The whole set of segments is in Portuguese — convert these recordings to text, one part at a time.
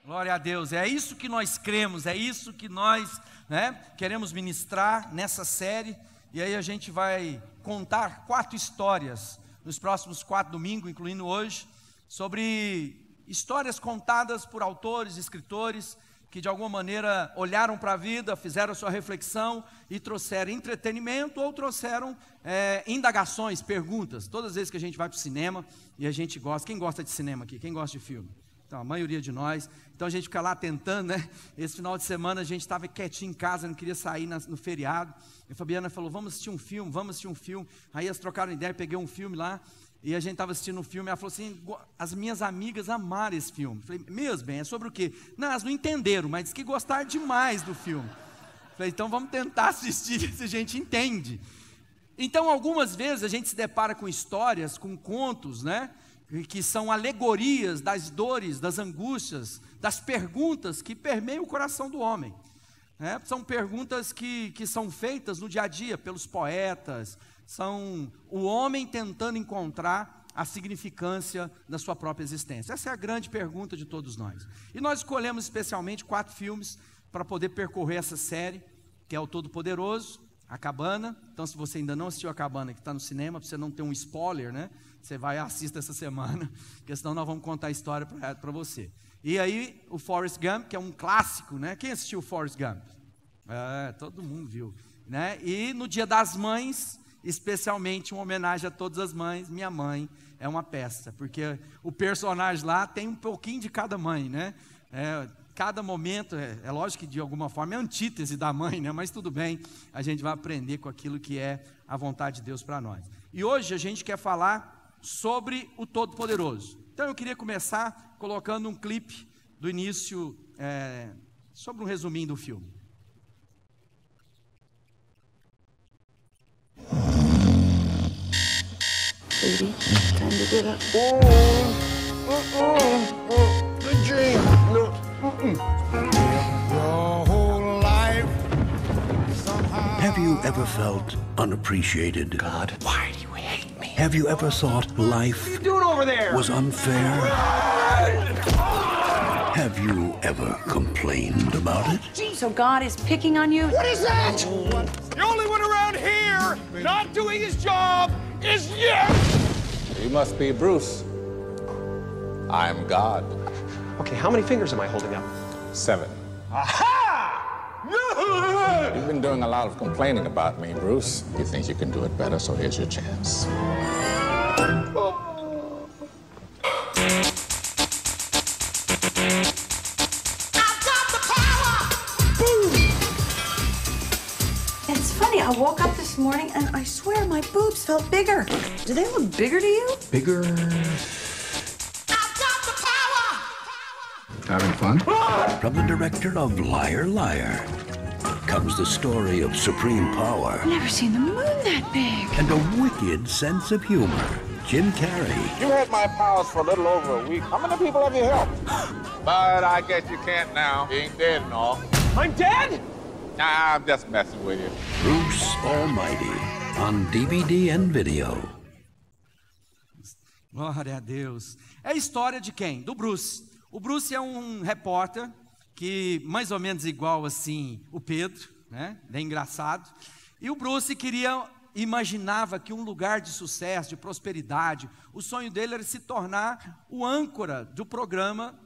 Glória a Deus, é isso que nós cremos, é isso que nós queremos ministrar nessa série. E aí a gente vai contar 4 histórias nos próximos 4 domingos, incluindo hoje, sobre histórias contadas por autores, escritores, que de alguma maneira olharam para a vida, fizeram sua reflexão e trouxeram entretenimento ou trouxeram indagações, perguntas. Todas as vezes que a gente vai para o cinema e a gente gosta, quem gosta de cinema aqui? Quem gosta de filme? Então, a maioria de nós. Então a gente fica lá tentando, Esse final de semana a gente estava quietinho em casa, não queria sair no feriado. E a Fabiana falou, vamos assistir um filme. Aí elas trocaram ideia, peguei um filme lá. E a gente estava assistindo um filme, ela falou assim, as minhas amigas amaram esse filme. Falei, mesmo bem, é sobre o quê? Não, elas não entenderam, mas disse que gostaram demais do filme. Falei, então vamos tentar assistir se a gente entende. Então algumas vezes a gente se depara com histórias, com contos, que são alegorias das dores, das angústias, das perguntas que permeiam o coração do homem. São perguntas que são feitas no dia a dia pelos poetas, são o homem tentando encontrar a significância da sua própria existência. Essa é a grande pergunta de todos nós. E nós escolhemos especialmente 4 filmes para poder percorrer essa série, que é o Todo-Poderoso, A Cabana. Então, se você ainda não assistiu A Cabana, que está no cinema, para você não ter um spoiler, você vai e assista essa semana, porque senão nós vamos contar a história para você. E aí, o Forrest Gump, que é um clássico, Quem assistiu o Forrest Gump? Todo mundo viu, E no Dia das Mães, especialmente uma homenagem a todas as mães, minha mãe é uma peça, porque o personagem lá tem um pouquinho de cada mãe, cada momento, é lógico que de alguma forma é antítese da mãe, mas tudo bem, a gente vai aprender com aquilo que é a vontade de Deus para nós. E hoje a gente quer falar sobre o Todo-Poderoso. Então eu queria começar colocando um clipe do início, sobre um resuminho do filme. Baby, time to get up. Good dream. No. Your whole life somehow. Have you ever felt unappreciated? God, why do you hate me? Have you ever thought life What are you doing over there? was unfair? Have you ever complained about it? So God is picking on you? What is that? The only one around here not doing his job is you. You must be Bruce. I'm God. Okay, how many fingers am I holding up? 7. Aha! You've been doing a lot of complaining about me, Bruce. You think you can do it better, so here's your chance. It's funny, I woke up this morning and I swear my boobs felt bigger. Do they look bigger to you? Bigger. Having fun? From the director of Liar Liar comes the story of supreme power I've never seen the moon that big. and a wicked sense of humor. Jim Carrey You had my powers for a little over a week. How many people have you helped? But I guess you can't now, being dead and all. I'm dead? Nah, I'm just messing with you. Bruce Almighty on DVD and video. Glória a Deus. É a história de quem? Do Bruce. O Bruce é um repórter que mais ou menos igual assim o Pedro, bem engraçado. E o Bruce imaginava que um lugar de sucesso, de prosperidade, o sonho dele era se tornar o âncora do programa,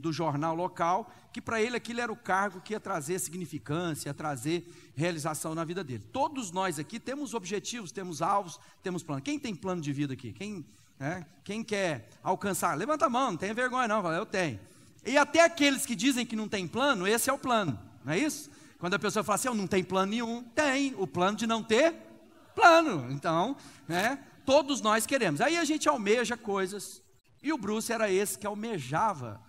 do jornal local, que para ele aquilo era o cargo que ia trazer significância, ia trazer realização na vida dele. Todos nós aqui temos objetivos, temos alvos, temos planos. Quem tem plano de vida aqui? Quem quer alcançar? Levanta a mão, não tenha vergonha não, fala, eu tenho. E até aqueles que dizem que não tem plano, esse é o plano, não é isso? Quando a pessoa fala assim, eu não tenho plano nenhum, tem o plano de não ter plano. Então, todos nós queremos. Aí a gente almeja coisas, e o Bruce era esse que almejava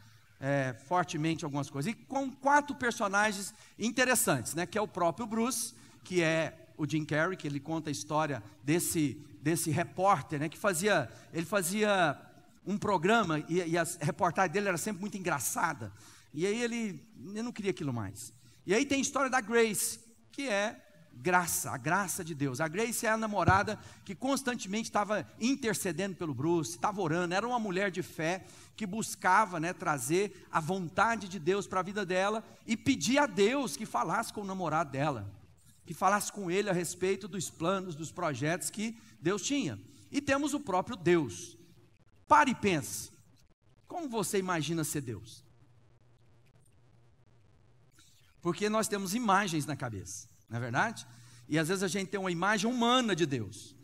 fortemente algumas coisas. E com 4 personagens interessantes, que é o próprio Bruce, que é o Jim Carrey, que ele conta a história desse repórter, que fazia um programa e a reportagem dele era sempre muito engraçada. E aí ele não queria aquilo mais. E aí tem a história da Grace, que é graça, a graça de Deus. A Grace é a namorada que constantemente estava intercedendo pelo Bruce, estava orando, era uma mulher de fé que buscava, né, trazer a vontade de Deus para a vida dela e pedir a Deus que falasse com o namorado dela, que falasse com ele a respeito dos planos, dos projetos que Deus tinha. E temos o próprio Deus. Pare e pense, como você imagina ser Deus? Porque nós temos imagens na cabeça, não é verdade? E às vezes a gente tem uma imagem humana de Deus,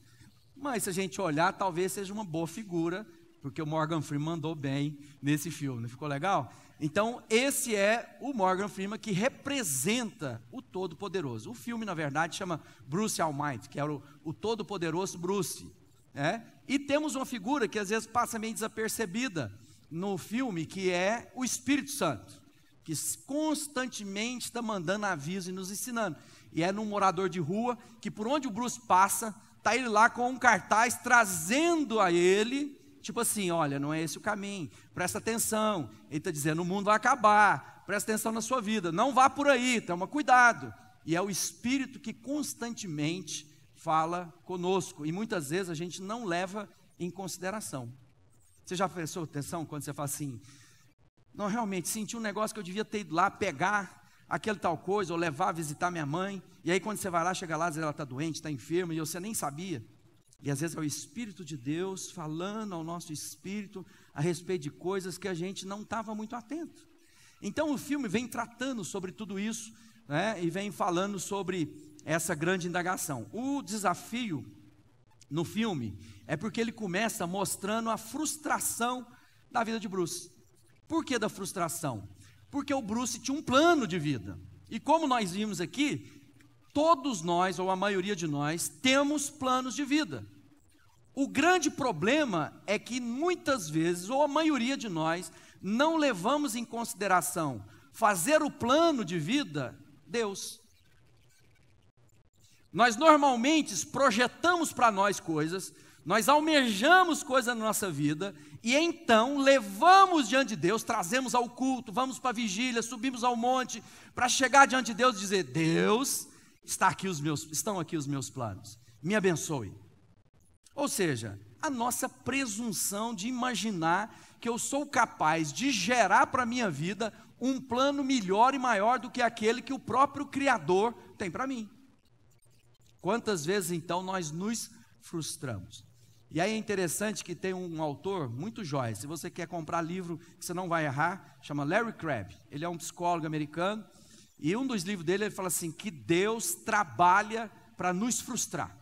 mas se a gente olhar, talvez seja uma boa figura, porque o Morgan Freeman mandou bem nesse filme, não ficou legal? Então esse é o Morgan Freeman que representa o Todo-Poderoso. O filme na verdade chama Bruce Almighty, que era o Todo-Poderoso Bruce, né? E temos uma figura que às vezes passa meio desapercebida no filme, que é o Espírito Santo, que constantemente está mandando aviso e nos ensinando. E é num morador de rua, que por onde o Bruce passa, está ele lá com um cartaz, trazendo a ele, tipo assim, olha, não é esse o caminho, presta atenção, ele está dizendo, o mundo vai acabar, presta atenção na sua vida, não vá por aí, toma cuidado. E é o Espírito que constantemente fala conosco, e muitas vezes a gente não leva em consideração. Você já prestou atenção quando você fala assim, não, realmente, senti um negócio que eu devia ter ido lá pegar aquele tal coisa, ou levar a visitar minha mãe, e aí quando você vai lá, chega lá, ela está doente, está enferma, e você nem sabia. E às vezes é o Espírito de Deus falando ao nosso espírito a respeito de coisas que a gente não estava muito atento. Então o filme vem tratando sobre tudo isso, né, e vem falando sobre essa grande indagação. O desafio no filme é porque ele começa mostrando a frustração da vida de Bruce. Por que da frustração? Porque o Bruce tinha um plano de vida. E como nós vimos aqui, todos nós, ou a maioria de nós, temos planos de vida. O grande problema é que muitas vezes, ou a maioria de nós, não levamos em consideração fazer o plano de vida, Deus. Nós normalmente projetamos para nós coisas, nós almejamos coisas na nossa vida, e então levamos diante de Deus, trazemos ao culto, vamos para a vigília, subimos ao monte, para chegar diante de Deus e dizer, Deus, estão aqui os meus planos, me abençoe. Ou seja, a nossa presunção de imaginar que eu sou capaz de gerar para a minha vida um plano melhor e maior do que aquele que o próprio Criador tem para mim. Quantas vezes então nós nos frustramos? E aí é interessante que tem um autor muito jóia, se você quer comprar livro que você não vai errar, chama Larry Crabb, ele é um psicólogo americano, e um dos livros dele, ele fala assim, que Deus trabalha para nos frustrar.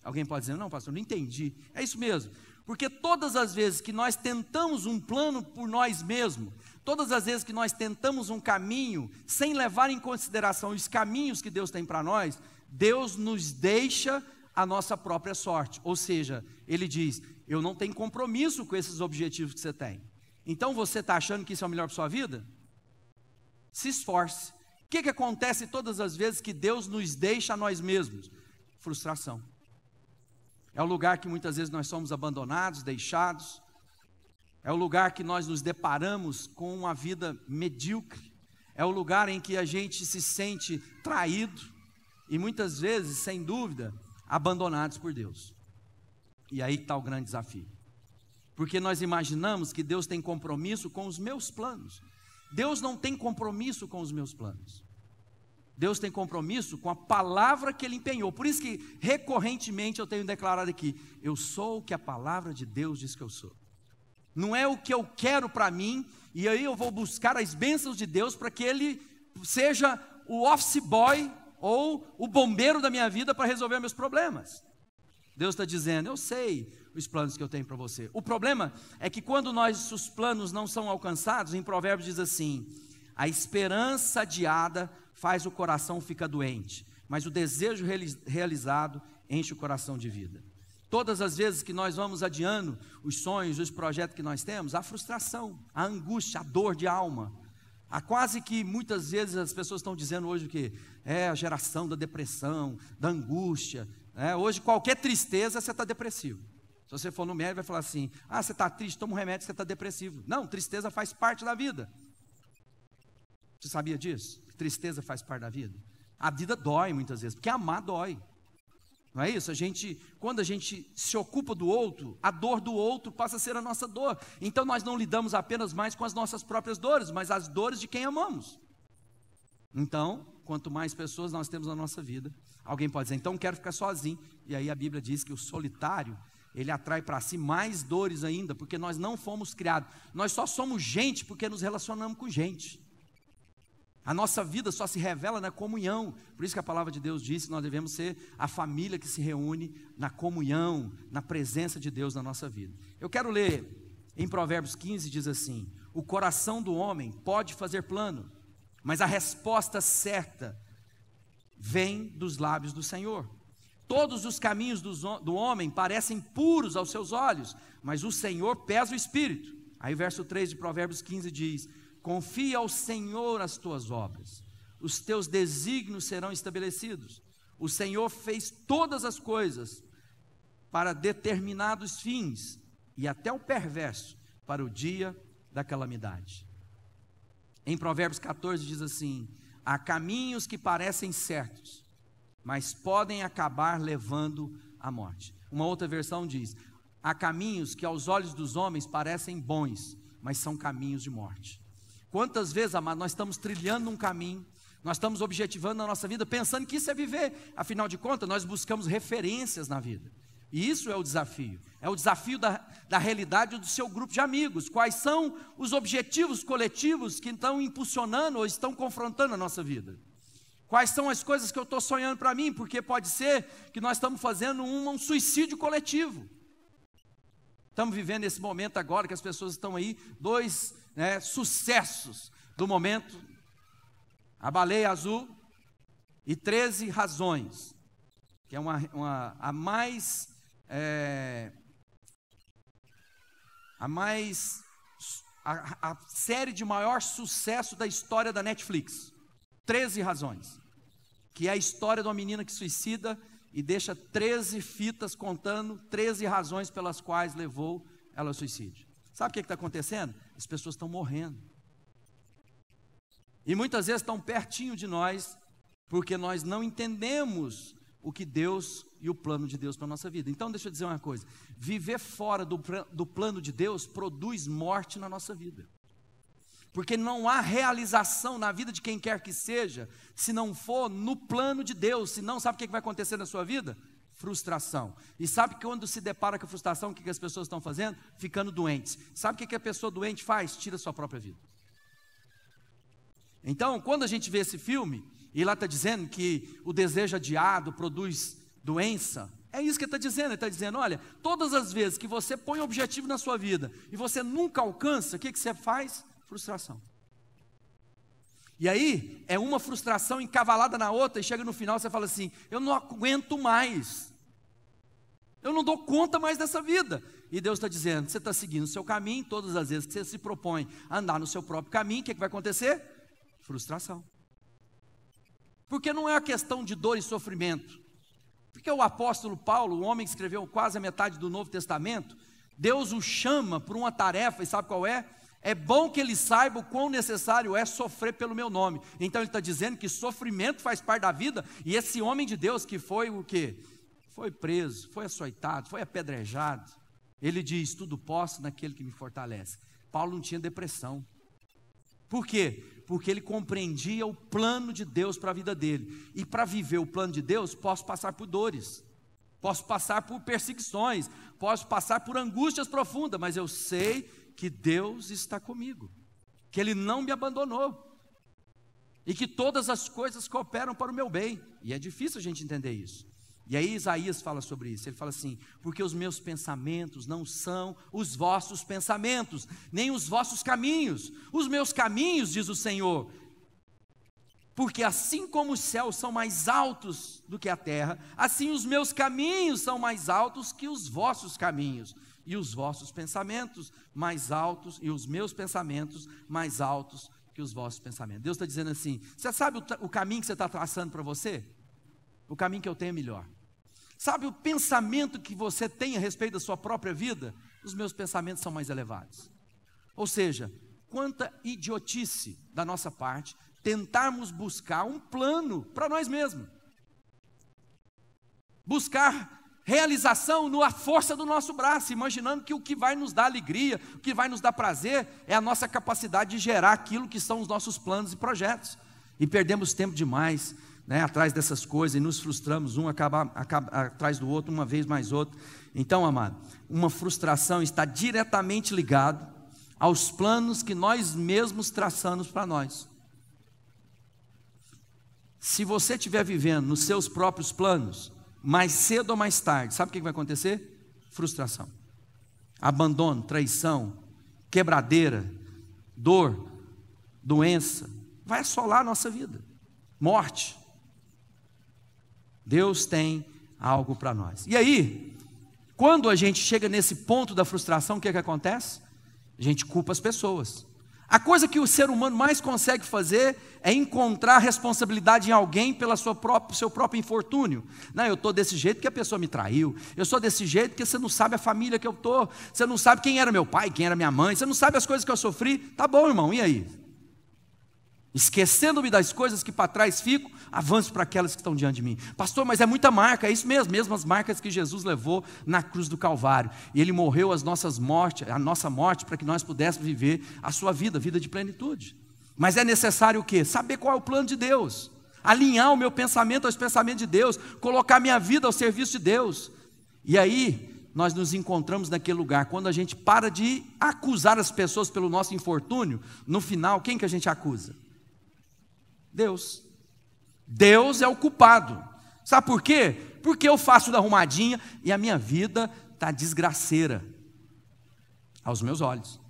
Alguém pode dizer, não pastor, não entendi, é isso mesmo, porque todas as vezes que nós tentamos um plano por nós mesmos, todas as vezes que nós tentamos um caminho, sem levar em consideração os caminhos que Deus tem para nós, Deus nos deixa a nossa própria sorte, ou seja, Ele diz, eu não tenho compromisso com esses objetivos que você tem, então você está achando que isso é o melhor para a sua vida? Se esforce. O que acontece todas as vezes que Deus nos deixa a nós mesmos? Frustração. É o lugar que muitas vezes nós somos abandonados, deixados, é o lugar que nós nos deparamos com uma vida medíocre, é o lugar em que a gente se sente traído, e muitas vezes, sem dúvida, abandonados por Deus. E aí está o grande desafio, porque nós imaginamos que Deus tem compromisso com os meus planos. Deus não tem compromisso com os meus planos, Deus tem compromisso com a palavra que Ele empenhou. Por isso que recorrentemente eu tenho declarado aqui, eu sou o que a palavra de Deus diz que eu sou. Não é o que eu quero para mim, e aí eu vou buscar as bênçãos de Deus para que Ele seja o office boy ou o bombeiro da minha vida para resolver meus problemas. Deus está dizendo, eu sei os planos que eu tenho para você. O problema é que quando os planos não são alcançados, em Provérbios diz assim, a esperança adiada faz o coração ficar doente, mas o desejo realizado enche o coração de vida. Todas as vezes que nós vamos adiando os sonhos, os projetos que nós temos, há frustração, a angústia, a dor de alma. Há quase que muitas vezes as pessoas estão dizendo hoje que é a geração da depressão, da angústia. Hoje qualquer tristeza você está depressivo. Se você for no médico vai falar assim, você está triste, toma um remédio, você está depressivo. Não, tristeza faz parte da vida. Você sabia disso? Que tristeza faz parte da vida? A vida dói muitas vezes, porque amar dói. Não é isso? Quando a gente se ocupa do outro, a dor do outro passa a ser a nossa dor. Então nós não lidamos apenas mais com as nossas próprias dores, mas as dores de quem amamos. Então, quanto mais pessoas nós temos na nossa vida, alguém pode dizer, então quero ficar sozinho. E aí a Bíblia diz que o solitário, ele atrai para si mais dores ainda, porque nós não fomos criados. Nós só somos gente porque nos relacionamos com gente. A nossa vida só se revela na comunhão. Por isso que a palavra de Deus diz que nós devemos ser a família que se reúne na comunhão, na presença de Deus na nossa vida. Eu quero ler em Provérbios 15, diz assim: o coração do homem pode fazer plano, mas a resposta certa vem dos lábios do Senhor. Todos os caminhos do homem parecem puros aos seus olhos, mas o Senhor pesa o espírito. Aí verso 3 de Provérbios 15 diz: confia ao Senhor as tuas obras, os teus desígnios serão estabelecidos. O Senhor fez todas as coisas para determinados fins, e até o perverso para o dia da calamidade. Em Provérbios 14 diz assim: há caminhos que parecem certos, mas podem acabar levando à morte. Uma outra versão diz: há caminhos que aos olhos dos homens parecem bons, mas são caminhos de morte. Quantas vezes, amado, nós estamos trilhando um caminho, nós estamos objetivando na nossa vida, pensando que isso é viver. Afinal de contas, nós buscamos referências na vida. E isso é o desafio da realidade do seu grupo de amigos. Quais são os objetivos coletivos que estão impulsionando ou estão confrontando a nossa vida? Quais são as coisas que eu estou sonhando para mim? Porque pode ser que nós estamos fazendo um suicídio coletivo. Estamos vivendo esse momento agora que as pessoas estão aí, dois sucessos do momento: A Baleia Azul e 13 Razões, que é a série de maior sucesso da história da Netflix. 13 Razões, que é a história de uma menina que suicida e deixa 13 fitas contando 13 razões pelas quais levou ela ao suicídio. Sabe o que está acontecendo? As pessoas estão morrendo. E muitas vezes estão pertinho de nós, porque nós não entendemos o que Deus e o plano de Deus para a nossa vida. Então deixa eu dizer uma coisa: viver fora do plano de Deus produz morte na nossa vida. Porque não há realização na vida de quem quer que seja, se não for no plano de Deus. Senão, sabe o que vai acontecer na sua vida? Frustração. E sabe que quando se depara com a frustração, o que as pessoas estão fazendo? Ficando doentes. Sabe o que a pessoa doente faz? Tira a sua própria vida. Então, quando a gente vê esse filme, e lá está dizendo que o desejo adiado produz doença, é isso que ele está dizendo. Ele está dizendo: olha, todas as vezes que você põe um objetivo na sua vida, e você nunca alcança, o que você faz? Frustração. E aí, é uma frustração encavalada na outra, e chega no final, você fala assim: eu não aguento mais, eu não dou conta mais dessa vida. E Deus está dizendo: você está seguindo o seu caminho, todas as vezes que você se propõe a andar no seu próprio caminho, o que vai acontecer? Frustração. Porque não é uma questão de dor e sofrimento. Porque o apóstolo Paulo, o homem que escreveu quase a metade do Novo Testamento, Deus o chama por uma tarefa, e sabe qual é? É bom que ele saiba o quão necessário é sofrer pelo meu nome. Então ele está dizendo que sofrimento faz parte da vida. E esse homem de Deus que foi o quê? Foi preso, foi açoitado, foi apedrejado. Ele diz: tudo posso naquele que me fortalece. Paulo não tinha depressão. Por quê? Porque ele compreendia o plano de Deus para a vida dele. E para viver o plano de Deus, posso passar por dores, posso passar por perseguições, posso passar por angústias profundas, mas eu sei que Deus está comigo, que Ele não me abandonou, e que todas as coisas cooperam para o meu bem. E é difícil a gente entender isso. E aí Isaías fala sobre isso. Ele fala assim: porque os meus pensamentos não são os vossos pensamentos, nem os vossos caminhos. Os meus caminhos, diz o Senhor, porque assim como os céus são mais altos do que a terra, assim os meus caminhos são mais altos que os vossos caminhos, e os vossos pensamentos mais altos, e os meus pensamentos mais altos que os vossos pensamentos. Deus está dizendo assim: você sabe o caminho que você está traçando para você? O caminho que eu tenho é melhor. Sabe o pensamento que você tem a respeito da sua própria vida? Os meus pensamentos são mais elevados. Ou seja, quanta idiotice da nossa parte tentarmos buscar um plano para nós mesmos. Buscar realização na força do nosso braço, imaginando que o que vai nos dar alegria, o que vai nos dar prazer, é a nossa capacidade de gerar aquilo que são os nossos planos e projetos. E perdemos tempo demais, né, atrás dessas coisas, e nos frustramos, um acaba atrás do outro, uma vez mais outro. Então, amado, uma frustração está diretamente ligado aos planos que nós mesmos traçamos para nós. Se você estiver vivendo nos seus próprios planos, mais cedo ou mais tarde, sabe o que vai acontecer? Frustração, abandono, traição, quebradeira, dor, doença, vai assolar a nossa vida, morte. Deus tem algo para nós. E aí, quando a gente chega nesse ponto da frustração, o que acontece? A gente culpa as pessoas. A coisa que o ser humano mais consegue fazer é encontrar responsabilidade em alguém pelo seu próprio infortúnio. Não, eu estou desse jeito porque a pessoa me traiu, eu sou desse jeito porque você não sabe a família que eu estou, você não sabe quem era meu pai, quem era minha mãe, você não sabe as coisas que eu sofri. Tá bom, irmão, e aí? Esquecendo-me das coisas que para trás fico, avanço para aquelas que estão diante de mim. Pastor, mas é muita marca, é isso mesmo, mesmas marcas que Jesus levou na cruz do Calvário. E Ele morreu a nossa morte, para que nós pudéssemos viver a sua vida, vida de plenitude. Mas é necessário o quê? Saber qual é o plano de Deus, alinhar o meu pensamento aos pensamentos de Deus, colocar minha vida ao serviço de Deus. E aí, nós nos encontramos naquele lugar, quando a gente para de acusar as pessoas pelo nosso infortúnio, no final, quem que a gente acusa? Deus. Deus é o culpado. Sabe por quê? Porque eu faço da arrumadinha e a minha vida está desgraceira aos meus olhos.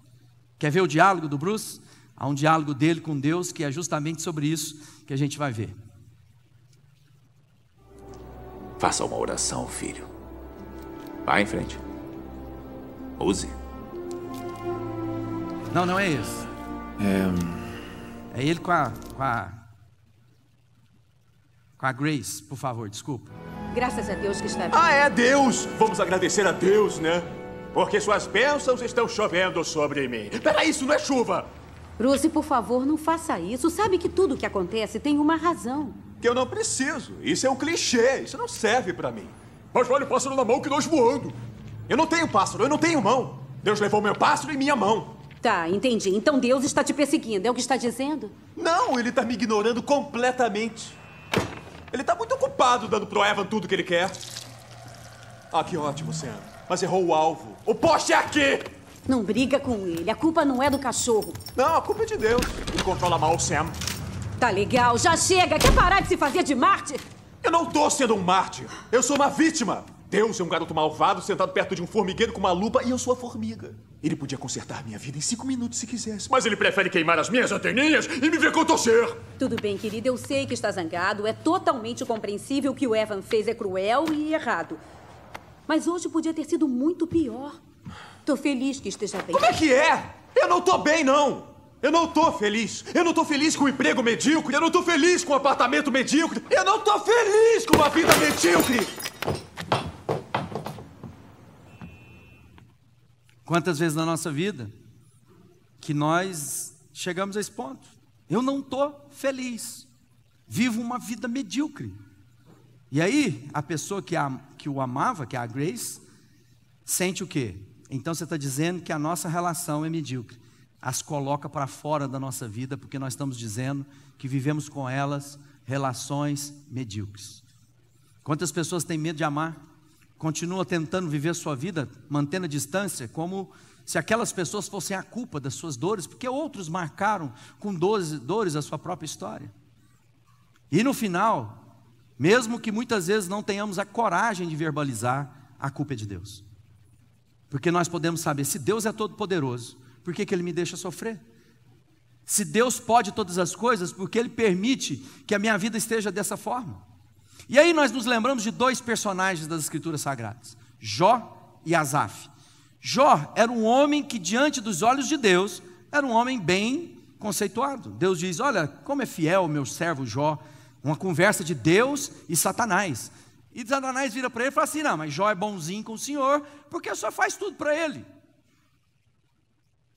Quer ver o diálogo do Bruce? Há um diálogo dele com Deus que é justamente sobre isso que a gente vai ver. Faça uma oração, filho. Vá em frente. Use. Não é esse. É ele com a Grace, por favor, desculpa. Graças a Deus que está aqui. Ah, é Deus! Vamos agradecer a Deus, né? Porque suas bênçãos estão chovendo sobre mim. Peraí, isso não é chuva! Bruce, por favor, não faça isso. Sabe que tudo o que acontece tem uma razão. Que eu não preciso. Isso é um clichê. Isso não serve pra mim. Mas olha o pássaro na mão que nós voando. Eu não tenho pássaro, eu não tenho mão. Deus levou meu pássaro e minha mão. Tá, entendi. Então Deus está te perseguindo, é o que está dizendo? Não, ele está me ignorando completamente. Ele está muito ocupado dando pro Evan tudo que ele quer. Ah, que ótimo, Sam. Mas errou o alvo. O poste é aqui! Não briga com ele, a culpa não é do cachorro. Não, a culpa é de Deus. Ele controla mal o Sam. Tá legal, já chega. Quer parar de se fazer de mártir? Eu não tô sendo um mártir. Eu sou uma vítima. Deus é um garoto malvado sentado perto de um formigueiro com uma lupa e eu sou a formiga. Ele podia consertar minha vida em 5 minutos se quisesse. Mas ele prefere queimar as minhas anteninhas e me ver contorcer. Tudo bem, querido, eu sei que está zangado. É totalmente compreensível que o Evan fez é cruel e errado. Mas hoje podia ter sido muito pior. Tô feliz que esteja bem. Como é que é? Eu não tô bem, não. Eu não tô feliz. Eu não tô feliz com o emprego medíocre. Eu não tô feliz com o apartamento medíocre. Eu não tô feliz com a vida medíocre. Quantas vezes na nossa vida que nós chegamos a esse ponto? Eu não estou feliz, vivo uma vida medíocre. E aí, a pessoa que o amava, que é a Grace, sente o quê? Então você está dizendo que a nossa relação é medíocre, as coloca para fora da nossa vida, porque nós estamos dizendo que vivemos com elas relações medíocres. Quantas pessoas têm medo de amar? Continua tentando viver sua vida, mantendo a distância, como se aquelas pessoas fossem a culpa das suas dores, porque outros marcaram com dores a sua própria história. E no final, mesmo que muitas vezes não tenhamos a coragem de verbalizar, a culpa é de Deus. Porque nós podemos saber, se Deus é todo poderoso, por que Ele me deixa sofrer? Se Deus pode todas as coisas, por que Ele permite que a minha vida esteja dessa forma? E aí nós nos lembramos de 2 personagens das Escrituras Sagradas, Jó e Asaf. Jó era um homem que diante dos olhos de Deus, era um homem bem conceituado. Deus diz, olha, como é fiel o meu servo Jó. Uma conversa de Deus e Satanás. E Satanás vira para ele e fala assim, não, mas Jó é bonzinho com o Senhor, porque o Senhor faz tudo para ele.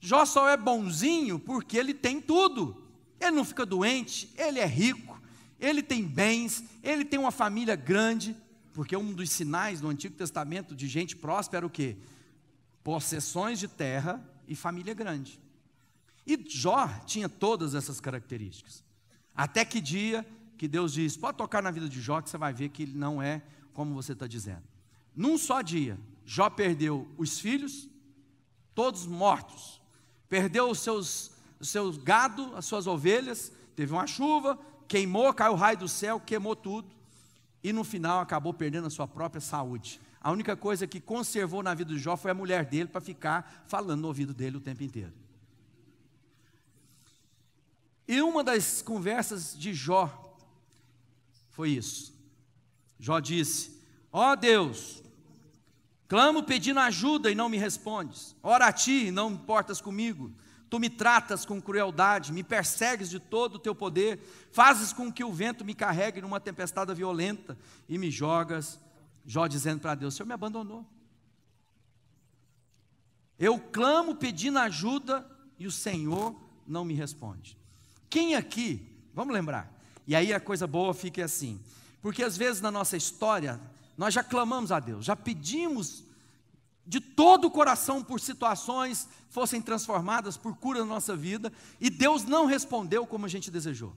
Jó só é bonzinho porque ele tem tudo. ele não fica doente, ele é rico, ele tem bens, ele tem uma família grande, porque um dos sinais do Antigo Testamento de gente próspera era o quê? Possessões de terra e família grande. E Jó tinha todas essas características. Até que dia que Deus diz, pode tocar na vida de Jó, que você vai ver que ele não é como você está dizendo. Num só dia, Jó perdeu os filhos, todos mortos. Perdeu os seus gado, as suas ovelhas, teve uma chuva, queimou, caiu o raio do céu, queimou tudo. E no final acabou perdendo a sua própria saúde. A única coisa que conservou na vida de Jó foi a mulher dele para ficar falando no ouvido dele o tempo inteiro. E uma das conversas de Jó foi isso. Jó disse, ó Deus, clamo pedindo ajuda e não me respondes. Ora a ti e não importas comigo. Tu me tratas com crueldade, me persegues de todo o teu poder, fazes com que o vento me carregue numa tempestade violenta e me jogas. Jó dizendo para Deus, o Senhor me abandonou. Eu clamo pedindo ajuda e o Senhor não me responde. Quem aqui, vamos lembrar, e aí a coisa boa fica assim, porque às vezes na nossa história, nós já clamamos a Deus, já pedimos de todo o coração por situações fossem transformadas, por cura na nossa vida, e Deus não respondeu como a gente desejou.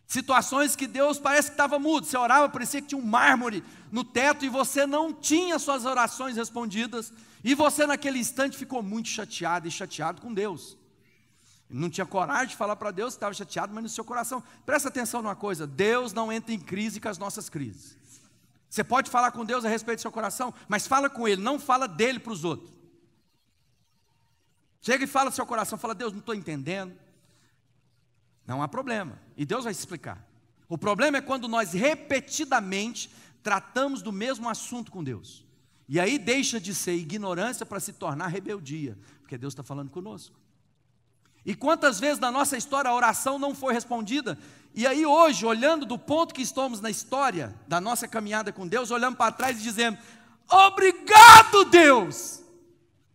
Situações que Deus parece que estava mudo, você orava, parecia que tinha um mármore no teto, e você não tinha suas orações respondidas, e você naquele instante ficou muito chateado e chateado com Deus. Não tinha coragem de falar para Deus que estava chateado, mas no seu coração. Presta atenção numa coisa, Deus não entra em crise com as nossas crises. Você pode falar com Deus a respeito do seu coração, mas fala com Ele, não fala dele para os outros. Chega e fala do seu coração, fala, Deus, não estou entendendo. Não há problema, e Deus vai explicar. O problema é quando nós repetidamente tratamos do mesmo assunto com Deus. E aí deixa de ser ignorância para se tornar rebeldia, porque Deus está falando conosco. E quantas vezes na nossa história a oração não foi respondida, e aí hoje, olhando do ponto que estamos na história, da nossa caminhada com Deus, olhando para trás e dizendo, obrigado Deus,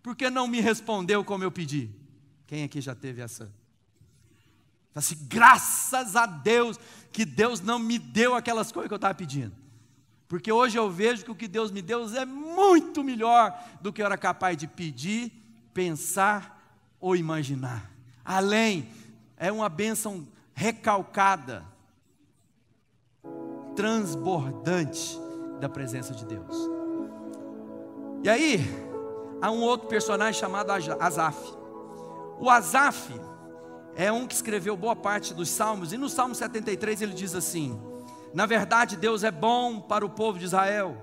porque não me respondeu como eu pedi. Quem aqui já teve essa? Assim, graças a Deus, que Deus não me deu aquelas coisas que eu estava pedindo. Porque hoje eu vejo que o que Deus me deu é muito melhor do que eu era capaz de pedir, pensar ou imaginar. Além, é uma bênção recalcada, transbordante da presença de Deus. E aí, há um outro personagem chamado Asaf. O Asaf é um que escreveu boa parte dos Salmos, e no Salmo 73 ele diz assim, na verdade Deus é bom para o povo de Israel,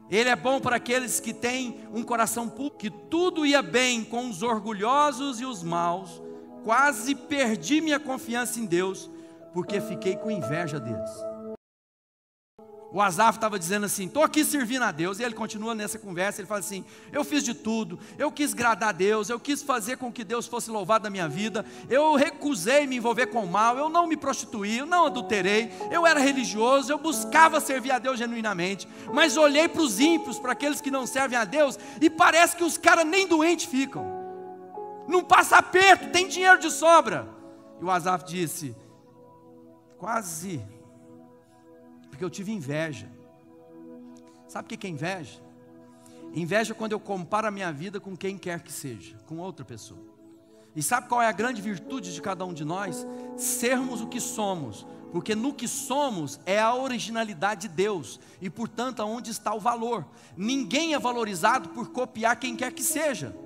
Ele é bom para aqueles que têm um coração puro, que tudo ia bem com os orgulhosos e os maus, quase perdi minha confiança em Deus, porque fiquei com inveja deles. O Asaf estava dizendo assim, estou aqui servindo a Deus, e ele continua nessa conversa, ele fala assim, eu fiz de tudo, eu quis agradar a Deus, eu quis fazer com que Deus fosse louvado na minha vida, eu recusei me envolver com o mal, eu não me prostituí, eu não adulterei, eu era religioso, eu buscava servir a Deus genuinamente, mas olhei para os ímpios, para aqueles que não servem a Deus, e parece que os caras nem doentes ficam, não passa aperto, tem dinheiro de sobra. E o Asaf disse, quase, porque eu tive inveja. Sabe o que é inveja? Inveja é quando eu comparo a minha vida com quem quer que seja, com outra pessoa. E sabe qual é a grande virtude de cada um de nós? Sermos o que somos, porque no que somos é a originalidade de Deus, e portanto aonde está o valor. Ninguém é valorizado por copiar quem quer que seja,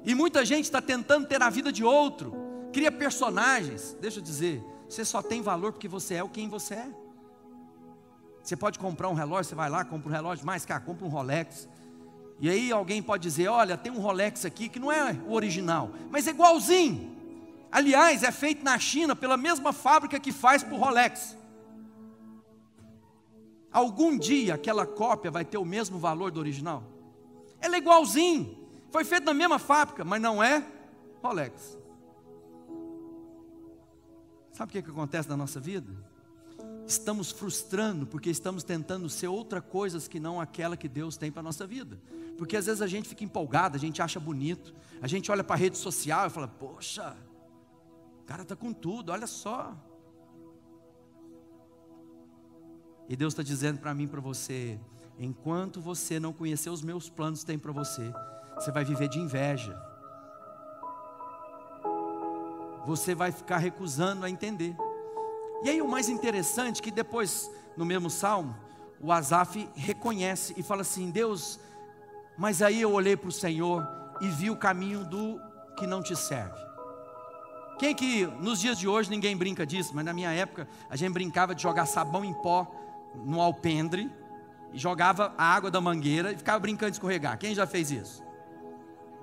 e muita gente está tentando ter a vida de outro, cria personagens. Deixa eu dizer, você só tem valor porque você é o quem você é. Você pode comprar um relógio, você vai lá, compra um relógio mais caro, compra um Rolex. E aí alguém pode dizer, olha, tem um Rolex aqui que não é o original, mas é igualzinho. Aliás, é feito na China pela mesma fábrica que faz para o Rolex. Algum dia aquela cópia vai ter o mesmo valor do original? Ela é igualzinho, foi feito na mesma fábrica, mas não é Rolex. Sabe o que acontece na nossa vida? Estamos frustrando porque estamos tentando ser outra coisa que não aquela que Deus tem para a nossa vida. Porque às vezes a gente fica empolgado, a gente acha bonito, a gente olha para a rede social e fala, poxa, cara está com tudo, olha só. E Deus está dizendo para mim e para você: enquanto você não conhecer os meus planos que tem para você, você vai viver de inveja. Você vai ficar recusando a entender. E aí o mais interessante é que depois, no mesmo salmo, o Asaf reconhece e fala assim: Deus, mas aí eu olhei para o Senhor e vi o caminho do que não te serve. Quem que nos dias de hoje ninguém brinca disso, mas na minha época a gente brincava de jogar sabão em pó no alpendre e jogava a água da mangueira e ficava brincando de escorregar. Quem já fez isso?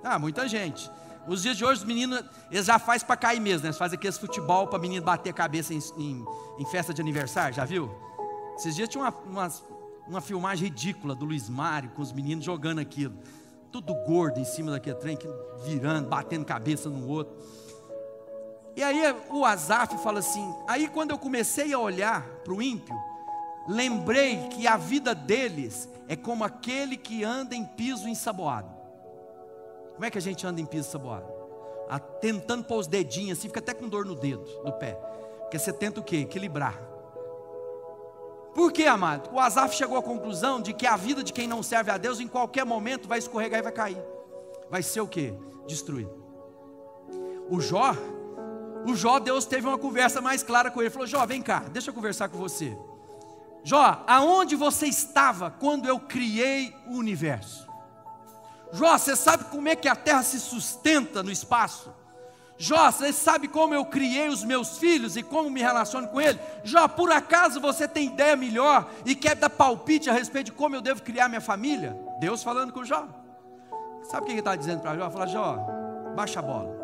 Ah, muita gente. Nos dias de hoje os meninos, eles já fazem para cair mesmo, né? Eles fazem aqueles futebol para menino bater a cabeça em festa de aniversário, já viu? Esses dias tinha uma filmagem ridícula do Luiz Mário com os meninos jogando aquilo, tudo gordo em cima daquele trem, virando, batendo cabeça no outro. E aí o Asaf fala assim: aí quando eu comecei a olhar para o ímpio, lembrei que a vida deles é como aquele que anda em piso ensaboado. Como é que a gente anda em piso ensaboado? Tentando pôr os dedinhos assim, fica até com dor no dedo, do pé. Porque você tenta o quê? Equilibrar. Por quê, amado? O Asaf chegou à conclusão de que a vida de quem não serve a Deus, em qualquer momento, vai escorregar e vai cair. Vai ser o quê? Destruído. O Jó, Deus teve uma conversa mais clara com ele. Falou: Jó, vem cá, deixa eu conversar com você. Jó, aonde você estava quando eu criei o universo? Jó, você sabe como é que a terra se sustenta no espaço? Jó, você sabe como eu criei os meus filhos e como me relaciono com eles? Jó, por acaso você tem ideia melhor e quer dar palpite a respeito de como eu devo criar minha família? Deus falando com Jó. Sabe o que ele está dizendo para Jó? Fala: Jó, baixa a bola.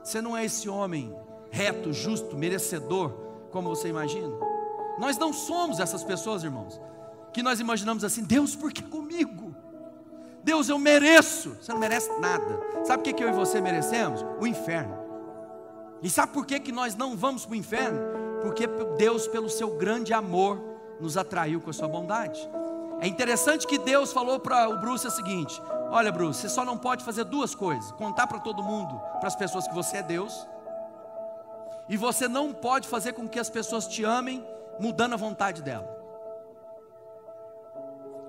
Você não é esse homem reto, justo, merecedor, como você imagina. Nós não somos essas pessoas, irmãos, que nós imaginamos assim: Deus, por que comigo? Deus, eu mereço. Você não merece nada. Sabe o que eu e você merecemos? O inferno. E sabe por que nós não vamos para o inferno? Porque Deus, pelo seu grande amor, nos atraiu com a sua bondade. É interessante que Deus falou para o Bruce o seguinte: olha, Bruce, você só não pode fazer duas coisas: contar para todo mundo, para as pessoas, que você é Deus, e você não pode fazer com que as pessoas te amem mudando a vontade dela.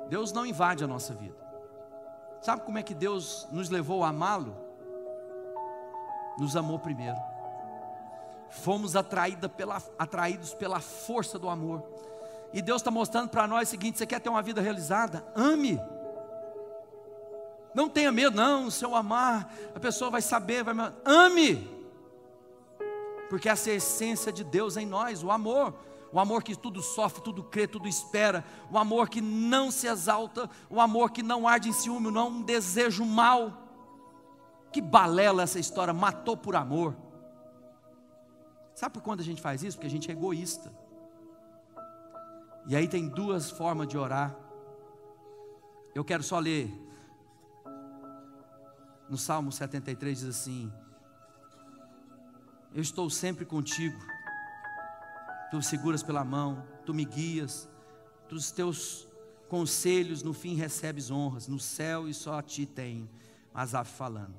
Deus não invade a nossa vida. Sabe como é que Deus nos levou a amá-lo? Nos amou primeiro. Fomos atraídos pela força do amor. E Deus está mostrando para nós o seguinte: você quer ter uma vida realizada? Ame. Não tenha medo, não. Se eu amar, a pessoa vai saber, vai me... Ame. Porque essa é a essência de Deus em nós, o amor. O amor que tudo sofre, tudo crê, tudo espera. O amor que não se exalta. O amor que não arde em ciúme, não um desejo mal. Que balela essa história, matou por amor. Sabe por quando a gente faz isso? Porque a gente é egoísta. E aí tem duas formas de orar. Eu quero só ler. No Salmo 73 diz assim: eu estou sempre contigo. Tu me seguras pela mão, tu me guias, dos teus conselhos no fim recebes honras, no céu e só a ti tenho. Asaf falando.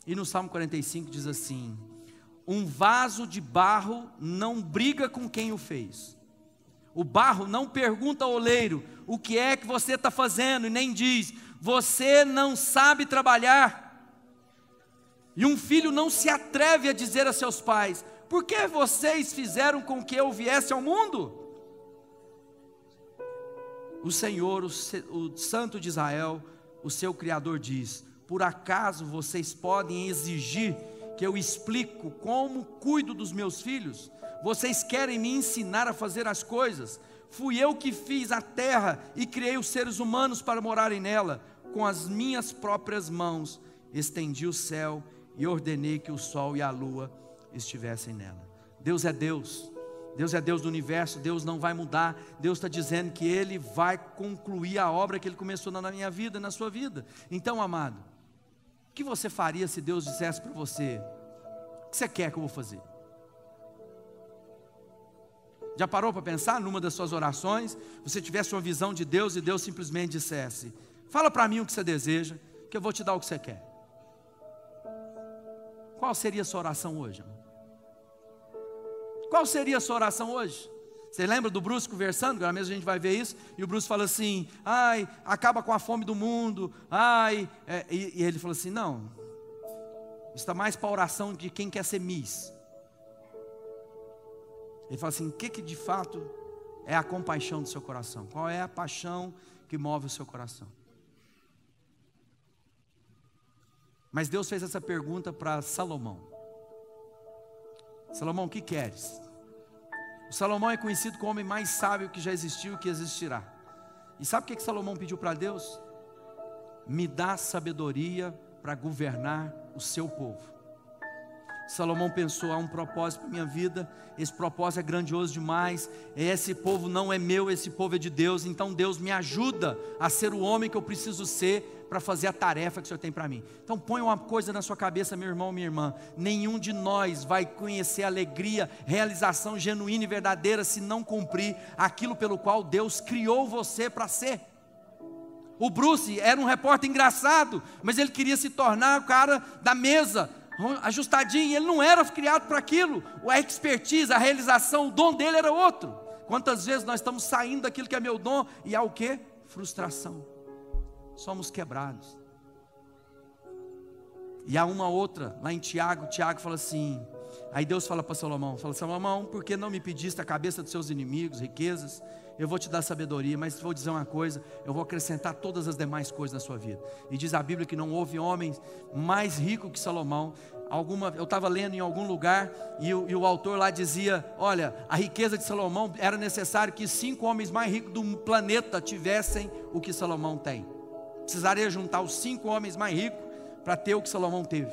E no Salmo 45 diz assim: um vaso de barro não briga com quem o fez. O barro não pergunta ao oleiro: o que é que você está fazendo? E nem diz: você não sabe trabalhar. E um filho não se atreve a dizer a seus pais: por que vocês fizeram com que eu viesse ao mundo? O Senhor, o Santo de Israel, o seu Criador diz: por acaso vocês podem exigir que eu explico como cuido dos meus filhos? Vocês querem me ensinar a fazer as coisas? Fui eu que fiz a terra e criei os seres humanos para morarem nela. Com as minhas próprias mãos estendi o céu e ordenei que o sol e a lua estivessem nela. Deus é Deus. Deus é Deus do universo. Deus não vai mudar. Deus está dizendo que Ele vai concluir a obra que Ele começou na minha vida, na sua vida. Então, amado, o que você faria se Deus dissesse para você: o que você quer que eu vou fazer? Já parou para pensar numa das suas orações? Você tivesse uma visão de Deus e Deus simplesmente dissesse: fala para mim o que você deseja, que eu vou te dar o que você quer. Qual seria a sua oração hoje, amor? Qual seria a sua oração hoje? Você lembra do Bruce conversando? Agora mesmo a gente vai ver isso. E o Bruce fala assim: ai, acaba com a fome do mundo. Ai, e ele falou assim: não, isso está mais para a oração de quem quer ser Miss. Ele fala assim: o que de fato é a compaixão do seu coração? Qual é a paixão que move o seu coração? Mas Deus fez essa pergunta para Salomão: Salomão, o que queres? O Salomão é conhecido como o homem mais sábio que já existiu e que existirá. E sabe o que Salomão pediu para Deus? Me dá sabedoria para governar o seu povo. Salomão pensou: há um propósito para a minha vida, esse propósito é grandioso demais, esse povo não é meu, esse povo é de Deus, então Deus me ajuda a ser o homem que eu preciso ser para fazer a tarefa que o Senhor tem para mim. Então põe uma coisa na sua cabeça, meu irmão, minha irmã: nenhum de nós vai conhecer alegria, realização genuína e verdadeira se não cumprir aquilo pelo qual Deus criou você para ser. O Bruce era um repórter engraçado, mas ele queria se tornar o cara da mesa, ajustadinho. Ele não era criado para aquilo. A expertise, a realização, o dom dele era outro. Quantas vezes nós estamos saindo daquilo que é meu dom e há o quê? Frustração. Somos quebrados. E há uma outra, lá em Tiago fala assim, aí Deus fala para Salomão, fala: Salomão, por que não me pediste a cabeça dos seus inimigos, riquezas? Eu vou te dar sabedoria, mas vou dizer uma coisa, eu vou acrescentar todas as demais coisas na sua vida. E diz a Bíblia que não houve homem mais rico que Salomão. Eu estava lendo em algum lugar e o autor lá dizia: olha, a riqueza de Salomão, era necessário que 5 homens mais ricos do planeta tivessem o que Salomão tem. Precisaria juntar os 5 homens mais ricos para ter o que Salomão teve.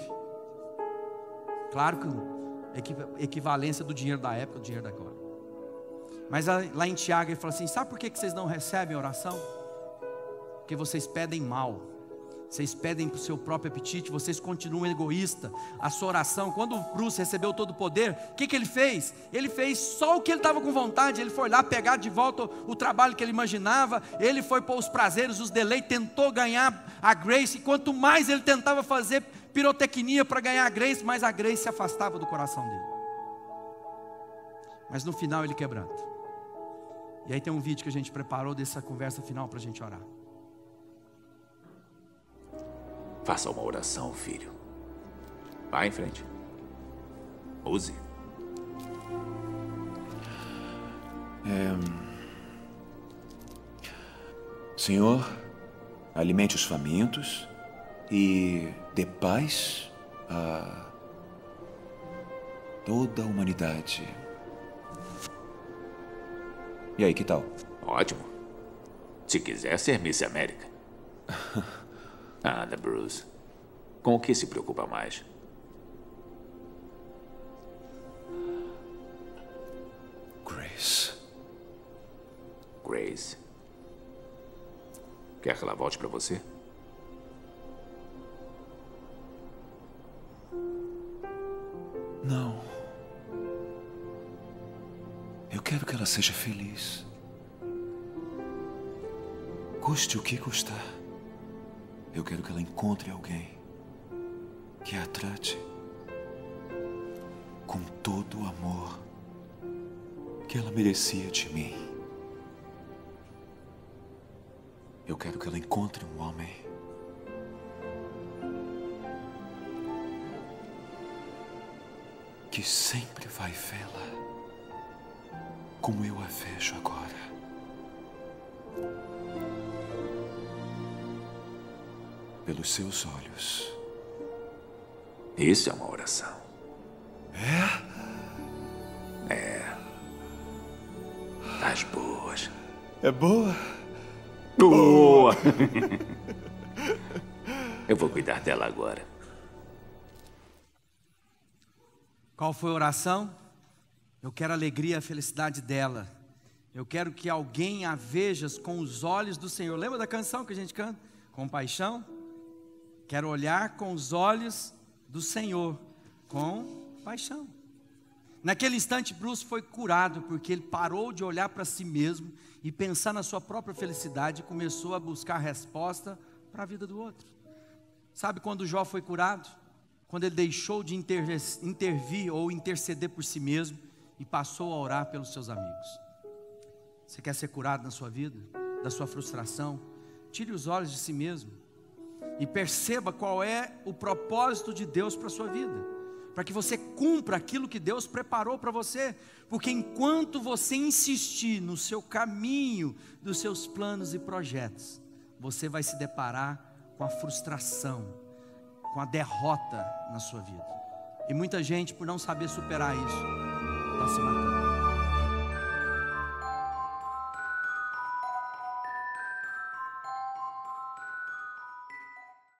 Claro que equivalência do dinheiro da época, do dinheiro da agora. Mas lá em Tiago ele fala assim: sabe por que vocês não recebem oração? Porque vocês pedem mal. Vocês pedem para o seu próprio apetite, vocês continuam egoístas. A sua oração, quando o Bruce recebeu todo o poder, o que ele fez? Ele fez só o que ele estava com vontade. Ele foi lá pegar de volta o trabalho que ele imaginava. Ele foi pôr os prazeres, os deleites, tentou ganhar a Grace. E quanto mais ele tentava fazer pirotecnia para ganhar a Grace, mais a Grace se afastava do coração dele. Mas no final ele quebranta. E aí tem um vídeo que a gente preparou dessa conversa final para a gente orar. Faça uma oração, filho. Vá em frente. Use. Senhor, alimente os famintos e dê paz a toda a humanidade. E aí, que tal? Ótimo. Se quiser ser Miss América. Anda, Bruce. Com o que se preocupa mais? Grace. Grace. Quer que ela volte para você? Não. Eu quero que ela seja feliz. Custe o que custar. Eu quero que ela encontre alguém que a trate com todo o amor que ela merecia de mim. Eu quero que ela encontre um homem que sempre vai vê-la como eu a vejo agora. Pelos seus olhos. Isso é uma oração. É? Das boas. É boa? Boa! Eu vou cuidar dela agora. Qual foi a oração? Eu quero a alegria e a felicidade dela. Eu quero que alguém a veja com os olhos do Senhor. Lembra da canção que a gente canta? Compaixão. Quero olhar com os olhos do Senhor, com paixão. Naquele instante, Bruce foi curado, porque ele parou de olhar para si mesmo e pensar na sua própria felicidade e começou a buscar resposta para a vida do outro. Sabe quando Jó foi curado? Quando ele deixou de intervir ou interceder por si mesmo e passou a orar pelos seus amigos. Você quer ser curado na sua vida, da sua frustração? Tire os olhos de si mesmo e perceba qual é o propósito de Deus para a sua vida, para que você cumpra aquilo que Deus preparou para você. Porque enquanto você insistir no seu caminho, dos seus planos e projetos, você vai se deparar com a frustração, com a derrota na sua vida. E muita gente, por não saber superar isso, está se matando.